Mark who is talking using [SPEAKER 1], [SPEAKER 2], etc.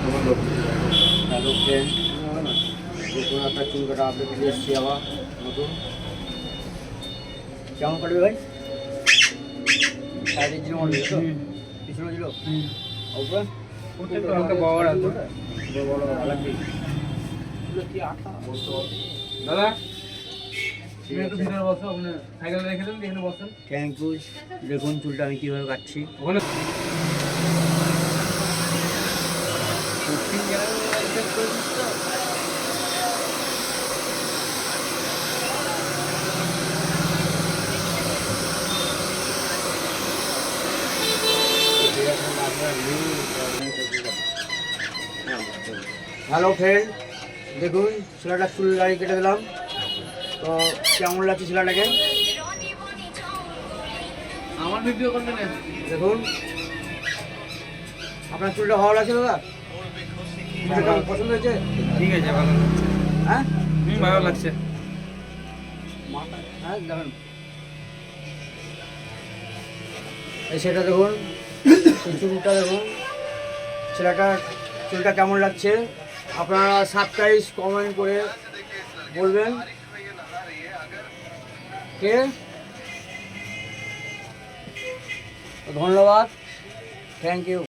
[SPEAKER 1] Hello friend, যে কোনো একটা চুল কাটা আপডেট নিয়ে এসেছি আবার নতুন। কেমন কাটবে ভাই? সাইডের জন্য মনে তো পিছনে ছিল ওপরে
[SPEAKER 2] হালকা পাওয়ার আছে
[SPEAKER 1] বড় ভালো লাগবে কি আঠা
[SPEAKER 2] দাদা। একটু ভিতরে বসো, আপনি সাইকেল রেখে দেন, এখানে বসেন।
[SPEAKER 1] Thank you. দেখুন চুলটা আমি কীভাবে কাটছি।
[SPEAKER 2] ওখানে
[SPEAKER 1] হ্যালো ফ্রেন্ড, দেখুন ছেলেটা চুল গাড়ি কেটে দিলাম। তো কেমন লাগছে ছেলেটাকে?
[SPEAKER 2] আমার ভিডিও করবেন।
[SPEAKER 1] দেখুন আপনার চুলটা ভালো লাগছে দাদা? চুলটা কেমন পছন্দ হয়েছে?
[SPEAKER 2] ঠিক আছে, ভালো লাগছে।
[SPEAKER 1] হ্যাঁ
[SPEAKER 2] ভালো লাগছে।
[SPEAKER 1] হ্যাঁ দেখুন এই সেটা দেখুন, এই চুলটা দেখুন, ছেলেটার চুলটা কেমন লাগছে আপনারা সাবস্ক্রাইব কমেন্ট করে বলবেন। কে ধন্যবাদ, থ্যাংক ইউ।